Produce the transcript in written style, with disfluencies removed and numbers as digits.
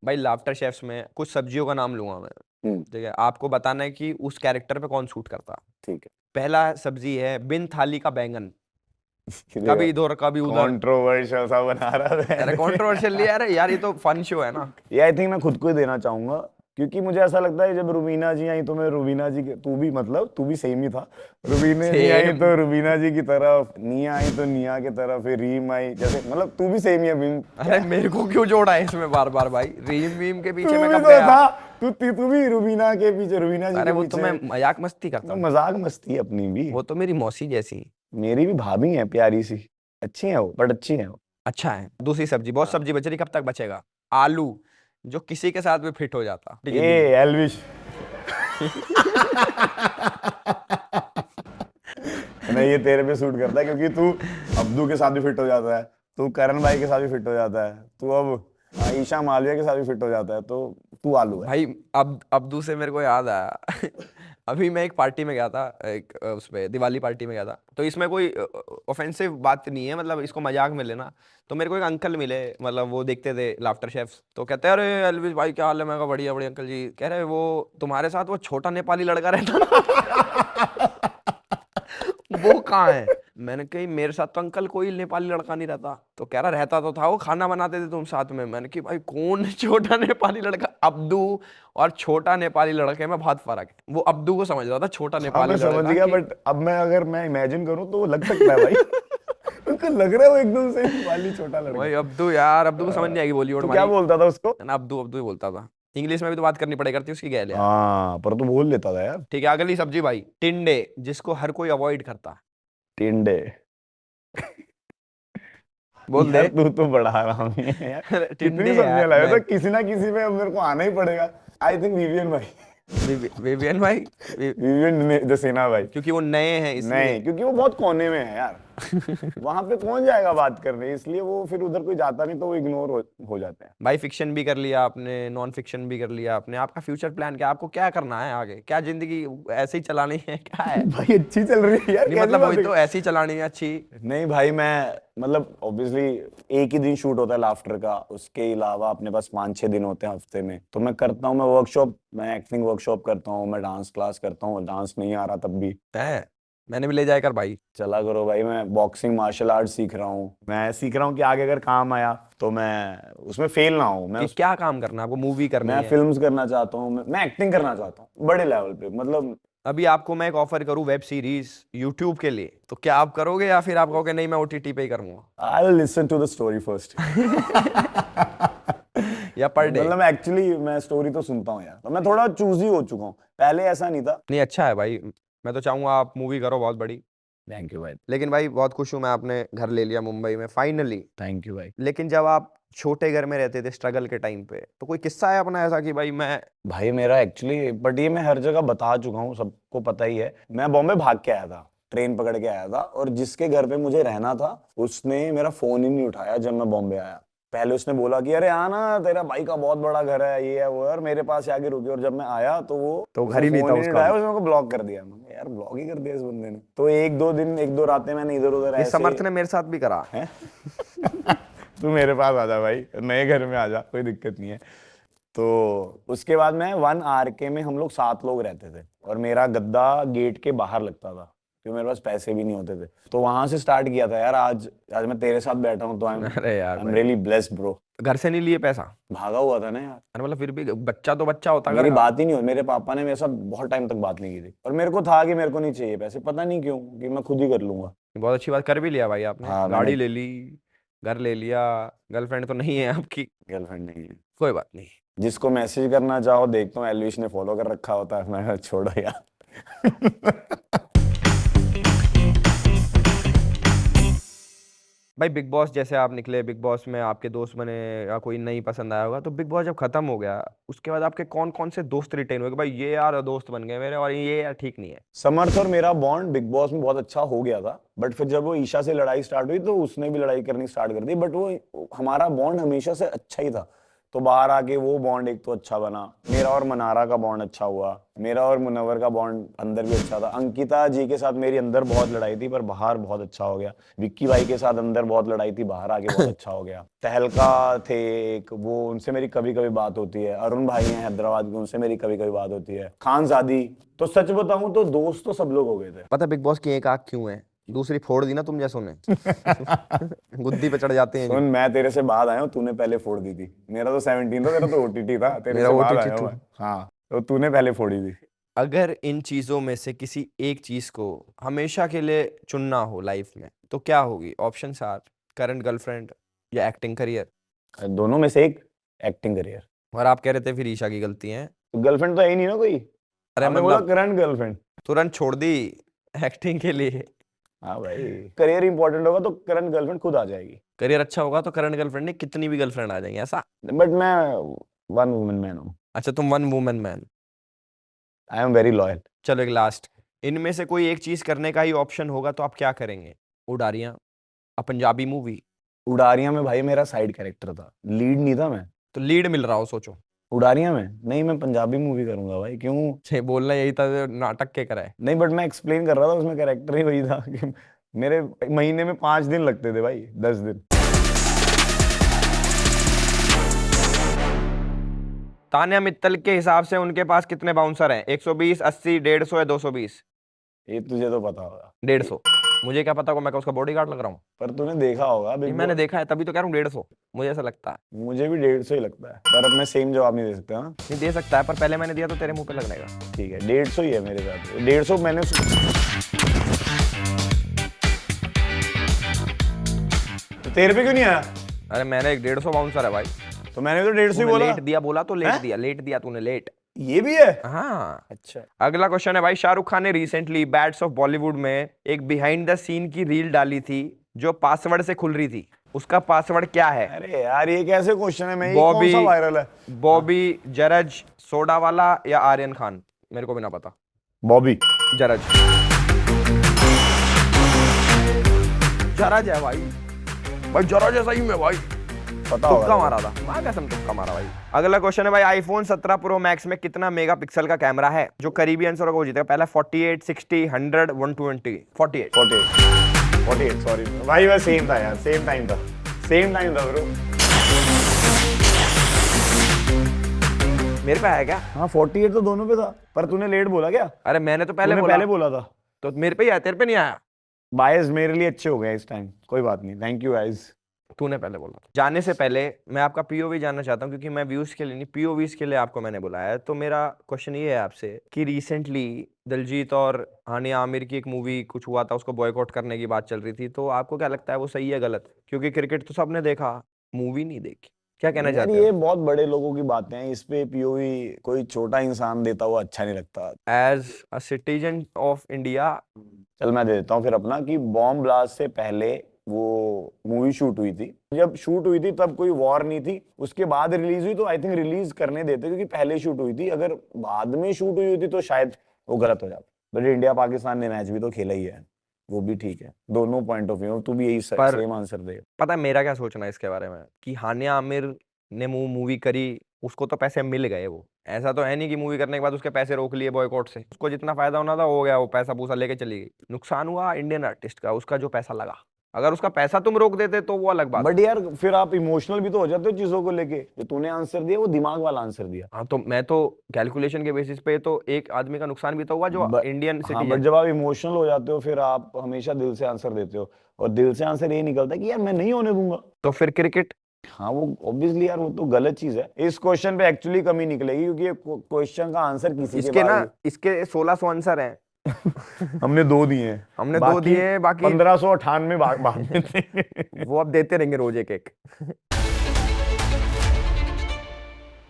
भाई laughter chefs में कुछ सब्जियों का नाम लूंगा मैं, ठीक है, आपको बताना है कि उस कैरेक्टर पे कौन सूट करता। ठीक है। पहला सब्जी है बिन थाली का बैंगन, देखो कभी इधर कभी उधर। कंट्रोवर्शियल सा बना रहा अरे है। कंट्रोवर्शियल लिया, अरे यार ये तो फन शो है ना। ये आई थिंक मैं खुद को ही देना चाहूंगा, क्योंकि मुझे ऐसा लगता है जब रुबीना जी आई तो मैं रुबीना जी के, तू भी मतलब तू भी सेम ही था। रुबीना जी आई सेम। तो रुबीना जी की तरफ, निया आई तो निया की तरफ, फिर रीम आई, जैसे मतलब तू भी सेम ही है भीम अरे क्या। मेरे को क्यों जोड़ा है इसमें बार बार भाई, रीम वीम के तू पीछे मैं भी कब तो गया। था, तू भी रुबीना के पीछे, रुबीना जी अरे के वो तो पीछे। मैं मजाक मस्ती करता तो हूँ। मजाक मस्ती है अपनी भी। वो तो मेरी मौसी जैसी। मेरी भी भाभी है प्यारी सी, अच्छी है वो, बट अच्छी है वो। अच्छा है। दूसरी सब्जी, बहुत हाँ। सब्जी बच रही, कब तक बचेगा। आलू, जो किसी के साथ भी फिट हो जाता ये जिंदगी। एलविश। नहीं ये तेरे पे सूट करता है, क्योंकि तू अब्दू के साथ भी फिट हो जाता है, तू करण भाई के साथ भी फिट हो जाता है, तू अब ईशा मालविया के साथ भी फिट हो जाता है, तो तू आलू है। भाई अब अब्दू से मेरे को याद आया। अभी मैं एक पार्टी में गया था, एक उसमें दिवाली पार्टी में गया था, तो इसमें कोई ऑफेंसिव बात नहीं है, मतलब इसको मजाक में लेना। तो मेरे को एक अंकल मिले, मतलब वो देखते थे लाफ्टर शेफ्स, तो कहते हैं अरे एलविश भाई क्या हाल है। मैं कहा बढ़िया बढ़िया अंकल जी। कह रहे वो तुम्हारे साथ वो छोटा नेपाली लड़का रहता ना। वो कहाँ है। मैंने कही मेरे साथ तो अंकल कोई नेपाली लड़का नहीं रहता। तो कह रहा रहता तो था, वो खाना बनाते थे तुम साथ में। मैंने कि भाई कौन छोटा नेपाली लड़का। अब्दू और छोटा नेपाली लड़के में बहुत फर्क है। वो अब्दू को समझ रहा था छोटा हाँ मैं नेपाली समझ लड़का गया, कि। बट अब मैं अगर मैं इमेजिन करूँ तो वो लग सकता है भाई। उनको लग रहा है वो एकदम से वाली छोटा भाई लड़का। अब्दू यार, अब्दू को समझ नहीं आएगी बॉलीवुड तो क्या हमारी। बोलता था उसको। है ना, अब्दू अब्दू ही बोलता था। इंग्लिश में भी तो बात करनी पड़े करती उसकी, गैल यार। हाँ पर तू बोल लेता था यार। ठीक है, अगली सब्जी भाई, टिंडे, जिसको हर कोई अवॉइड करता है। टिंडे। बोल दे। यार तू तो बड़ा आराम है यार। कितनी टिंडे सब्जियां यार लाए हो, मैं। तो किसी ना किसी पे अब मेरे को आना ही पड़ेगा। आई थिंक विवियन भाई। विवियन भाई। विवियन दसेना भाई। क्योंकि वो नए हैं इसलिए। नहीं, क्योंकि वो बहुत कोने में है यार। वहां पे कौन जाएगा बात करने, इसलिए वो फिर उधर कोई जाता नहीं, तो वो इग्नोर हो जाते हैं। भाई फिक्शन भी कर लिया आपने, नॉन फिक्शन भी कर लिया आपने। आपका फ्यूचर प्लान क्या, आपको क्या करना है आगे, क्या जिंदगी ऐसे ही चलानी है, क्या है। भाई अच्छी चल रही है यार, नहीं कैसी मतलब बात वही है। तो, ऐसे ही चलानी है अच्छी। नहीं भाई मैं मतलब ऑब्वियसली एक ही दिन शूट होता है लाफ्टर का, उसके अलावा अपने पास 5-6 दिन होते हैं हफ्ते में, तो मैं करता हूँ, मैं वर्कशॉप, मैं एक्टिंग वर्कशॉप करता हूँ, मैं डांस क्लास करता हूँ, डांस नहीं आ रहा तब भी। है, मैंने भी ले जाया कर भाई। चला करो भाई, मैं बॉक्सिंग मार्शल आर्ट सीख रहा हूँ, मैं सीख रहा हूँ कि आगे अगर काम आया तो मैं उसमें फेल ना हूँ। कि क्या काम करना है आपको, मूवी करनी मैं है। फिल्म्स करना चाहता हूँ, मैं एक्टिंग करना चाहता हूँ बड़े लेवल पे, मतलब। अभी आपको मैं एक ऑफर करूँ वेब सीरीज यूट्यूब के लिए, तो क्या आप करोगे, या फिर आप कहोगे नहीं मैं ओटीटी पे ही करूंगा। I will listen to the story first. या पर डे। मतलब एक्चुअली मैं स्टोरी तो सुनता हूँ यार, तो मैं थोड़ा चूजी हो चुका हूँ, पहले ऐसा नहीं था। नहीं अच्छा है भाई, मैं तो चाहूंगा आप मूवी करो बहुत बड़ी। थैंक यू भाई। लेकिन भाई बहुत खुश हूं मैं, आपने घर ले लिया मुंबई में फाइनली। थैंक यू भाई। लेकिन जब आप छोटे घर में रहते थे स्ट्रगल के टाइम पे, तो कोई किस्सा है अपना ऐसा कि भाई मैं। भाई मेरा एक्चुअली, बट ये मैं हर जगह बता चुका हूँ, सबको पता ही है, मैं बॉम्बे भाग के आया था, ट्रेन पकड़ के आया था, और जिसके घर पे मुझे रहना था उसने मेरा फोन ही नहीं उठाया जब मैं बॉम्बे आया। पहले उसने बोला कि अरे आना, तेरा भाई का बहुत बड़ा घर है, ये है वो है, और मेरे पास आके रुके, और जब मैं आया तो वो तो उसने घर ही नहीं फोन था ही नहीं उसका उठाया, भी। उसने मेरे को ब्लॉक कर दिया। मैंने यार ब्लॉक ही कर दिया इस बंदे ने। तो एक दो दिन, एक दो रातें मैंने इधर उधर ये ऐसे। समर्थ ने मेरे साथ भी करा। हैं। तू मेरे पास आ जा भाई, नए घर में आ जा, कोई दिक्कत नहीं है। तो उसके बाद मैं 1 RK में हम लोग 7 लोग रहते थे, और मेरा गद्दा गेट के बाहर लगता था, क्योंकि मेरे पास पैसे भी नहीं होते थे। तो वहां से स्टार्ट किया था यार। आज आज मैं तेरे साथ बैठा हूँ, तो आई अरे यार एम भाई, रियली ब्लेस्ड ब्रो। घर से नहीं लिए पैसा। भागा हुआ था ना यार। अरे मतलब फिर भी बच्चा तो बच्चा होता घर मेरी का। बात ही नहीं हुई, मेरे पापा ने मेरे साथ बहुत टाइम तक बात नहीं की थी, और मेरे को था कि मेरे को नहीं चाहिए पैसे, पता नहीं क्यों, कि मैं खुद ही कर लूंगा। बहुत अच्छी बात कर भी लिया भाई आपने, हाँ मैंने। गाड़ी ले ली, घर ले लिया। गर्लफ्रेंड तो नहीं है आपकी। गर्लफ्रेंड नहीं है। कोई बात नहीं। जिसको मैसेज करना चाहो, देखता हूँ एलविश ने फॉलो कर रखा होता है, मैं कहा, छोड़ो यार। भाई बिग बॉस जैसे आप निकले, बिग बॉस में आपके दोस्त बने, या कोई नहीं पसंद आया होगा, तो बिग बॉस जब खत्म हो गया उसके बाद आपके कौन कौन से दोस्त रिटेन हुए कि भाई ये यार दोस्त बन गए मेरे, और ये यार ठीक नहीं है। समर्थ और मेरा बॉन्ड बिग बॉस में बहुत अच्छा हो गया था, बट फिर जब वो ईशा से लड़ाई स्टार्ट हुई तो उसने भी लड़ाई करनी स्टार्ट कर दी, बट वो हमारा बॉन्ड हमेशा से अच्छा ही था। तो बाहर आके वो बॉन्ड एक तो अच्छा बना, मेरा और मनारा का बॉन्ड अच्छा हुआ, मेरा और मुनव्वर का बॉन्ड अंदर भी अच्छा था। अंकिता जी के साथ मेरी अंदर बहुत लड़ाई थी पर बाहर बहुत अच्छा हो गया। विक्की भाई के साथ अंदर बहुत लड़ाई थी, बाहर आके बहुत अच्छा हो गया। तहलका थे एक, वो उनसे मेरी कभी कभी बात होती है। अरुण भाई हैं हैदराबाद के, उनसे मेरी कभी कभी बात होती है। खानजादी, तो सच बताऊं तो दोस्त तो सब लोग हो गए थे। पता बिग बॉस की एक आंख क्यों है? दूसरी फोड़ दी ना तुम जैसों ने। गुद्दी पे चढ़ जाते हैं सुन, जो। मैं तेरे से बाद आया हूँ, तूने पहले फोड़ दी थी। मेरा तो 17 था, तेरा तो ओटीटी था, तेरे मेरा से बाद OTT आया हूँ था। मैं। हाँ, तो तूने पहले फोड़ी थी। अगर इन चीजों में से किसी एक चीज को हमेशा के लिए चुनना हो लाइफ में तो क्या होगी? ऑप्शंस आर करंट गर्लफ्रेंड या एक्टिंग करियर। दोनों में से एक, एक्टिंग करियर। और आप कह रहे थे फिर ईशा की गलती है। तो गर्लफ्रेंड तो है ही नहीं ना कोई। अरे आपने बोला मतलब करंट गर्लफ्रेंड। तुरंत छोड़ दी एक्टिंग के लिए। हाँ भाई, करियर इंपॉर्टेंट होगा तो करंट गर्लफ्रेंड खुद आ जाएगी। करियर अच्छा होगा तो करंट गर्लफ्रेंड नहीं, कितनी भी गर्लफ्रेंड आ जाएंगी ऐसा। बट मैं वन वुमन मैन हूँ। अच्छा तुम one women man. I am very loyal. चलो एक लास्ट, इनमें से कोई एक चीज करने का ही ऑप्शन होगा तो आप क्या करेंगे? उडारियां, अ पंजाबी मूवी। उडारियां में भाई मेरा साइड कैरेक्टर था, लीड नहीं था मैं। तो लीड मिल रहा हो सोचो। उडारियां में नहीं, मैं पंजाबी मूवी करूंगा भाई। क्यों? छे बोलना यही था जो नाटक के कराए। नहीं, बट मैं एक्सप्लेन कर रहा था, उसमें कैरेक्टर ही वही था कि मेरे महीने में 5 दिन लगते थे भाई, 10 दिन। तान्या मित्तल के हिसाब से उनके पास कितने बाउंसर हैं? 120, 80, 150 या 220? ये तुझे तो पता होगा। 150। मुझे क्या पता को मैं उसका बॉडीगार्ड लग रहा हूँ? पर तूने देखा होगा नहीं बिग मैंने बॉस। देखा है तभी तो कह रहा हूँ 150, मुझे ऐसा लगता है। मुझे भी 150 ही लगता है, पर अब मैं सेम जवाब नहीं दे सकता ना। नहीं दे सकता है पर पहले मैंने दिया तो तेरे मुंह पे लगने का। ठीक है, 150 ही है मेरे साथ। 150 मैंने तो तेरे पे क्यों नहीं आया? अरे मैंने एक 150 बाउंसर है भाई। तो मैंने तो 150 ही तूने बोला। लेट दिया बोला तो लेट हैं? दिया, लेट दिया तूने, लेट। ये भी है? हाँ। अच्छा। अगला क्वेश्चन है भाई, शाहरुख खान ने रिसेंटली बैड्स ऑफ बॉलीवुड में एक बिहाइंड द सीन की रील डाली थी जो पासवर्ड से खुल रही थी। उसका पासवर्ड क्या है? अरे यार, ये कैसे क्वेश्चन है? मैं ये कौन बॉबी, सा वायरल है? बॉबी जरज सोडा वाला या आर्यन खान? मेरे को भी ना पता। बॉबी जरज। जरज है भाई। भाई जरज है सही में भाई। पता तुक्का होगा। मारा था, मां कसम तुक्का मारा भाई। अगला क्वेश्चन है भाई, आईफोन 17 प्रो मैक्स में कितना मेगापिक्सल का कैमरा है? जो करीबी आंसर होगा वो जीतेगा। पहला 48, 60, 100, 120। 48। 48 सॉरी भाई, बस सेम था यार, सेम टाइम था, सेम टाइम था ब्रो। मेरे पे आया क्या? हाँ, 48 तो दोनों पे था, पर तूने लेट बोला क्या? अरे मैंने तो पहले तूने बोला। पहले बोला था। तो मेरे पे ही आया, तेरे पे नहीं आया। बायस मेरे लिए अच्छे हो गए इस टाइम, कोई बात नहीं, थैंक यू गाइस। तूने पहले बोला। जाने से पहले मैं आपका पीओवी जानना चाहता हूँ क्योंकि मैं व्यूज के लिए नहीं, पीओवीज के लिए आपको मैंने बुलाया है। तो मेरा क्वेश्चन ये है आपसे कि रिसेंटली दिलजीत और हानिया आमिर की एक मूवी कुछ हुआ था, उसको बॉयकॉट करने की बात चल रही थी। तो आपको क्या लगता है वो सही है गलत? क्योंकि क्रिकेट तो सबने देखा, मूवी नहीं देखी। क्या कहना यार चाहते ये हो? बहुत बड़े लोगों की बातें हैं, इस पे पीओवी कोई छोटा इंसान देता हुआ अच्छा नहीं लगता। As a citizen of India. चल मैं दे देता हूँ फिर अपना, कि बॉम्ब ब्लास्ट से पहले वो मूवी शूट हुई थी। जब शूट हुई थी तब कोई वॉर नहीं थी, उसके बाद रिलीज हुई तो आई थिंक रिलीज करने देते, क्योंकि पहले शूट हुई थी। अगर बाद में शूट हुई होती तो शायद वो गलत हो जाता। बट इंडिया पाकिस्तान ने मैच भी तो खेला ही है, वो भी ठीक है। दोनों पॉइंट ऑफ व्यू, तू भी यही पर सेम आंसर दे। पता है मेरा क्या सोचना है इसके बारे में कि हानिया आमिर ने मूवी करी, उसको तो पैसे मिल गए। वो ऐसा तो है नहीं कि मूवी करने के बाद उसके पैसे रोक लिए बॉयकॉट से। उसको जितना फायदा होना था हो गया, वो पैसा पूसा लेके चली गई। नुकसान हुआ इंडियन आर्टिस्ट का, उसका जो पैसा लगा। अगर उसका पैसा तुम रोक देते तो वो अलग बात। बट यार फिर आप इमोशनल भी तो हो जाते हो चीजों को लेके। जो तूने आंसर दिया वो दिमाग वाला आंसर दिया। हाँ तो मैं तो कैलकुलेशन के बेसिस पे, तो एक आदमी का नुकसान भी तो हुआ जो इंडियन हाँ, बट सिटीजन। जब आप इमोशनल हो जाते हो फिर आप हमेशा दिल से आंसर देते हो, और दिल से आंसर ये निकलता है कि यार मैं नहीं होने दूंगा। तो फिर क्रिकेट। हाँ, वो ऑब्वियसली यार, वो तो गलत चीज है। इस क्वेश्चन पे एक्चुअली कमी निकलेगी, क्योंकि ये क्वेश्चन का आंसर किसी के इसके ना, पास इसके 1600 आंसर हैं। हमने 2 दिए हैं। हमने 2 दिए हैं, बाकी 1598 बाद में थे। वो अब देते रहेंगे रोज एक एक।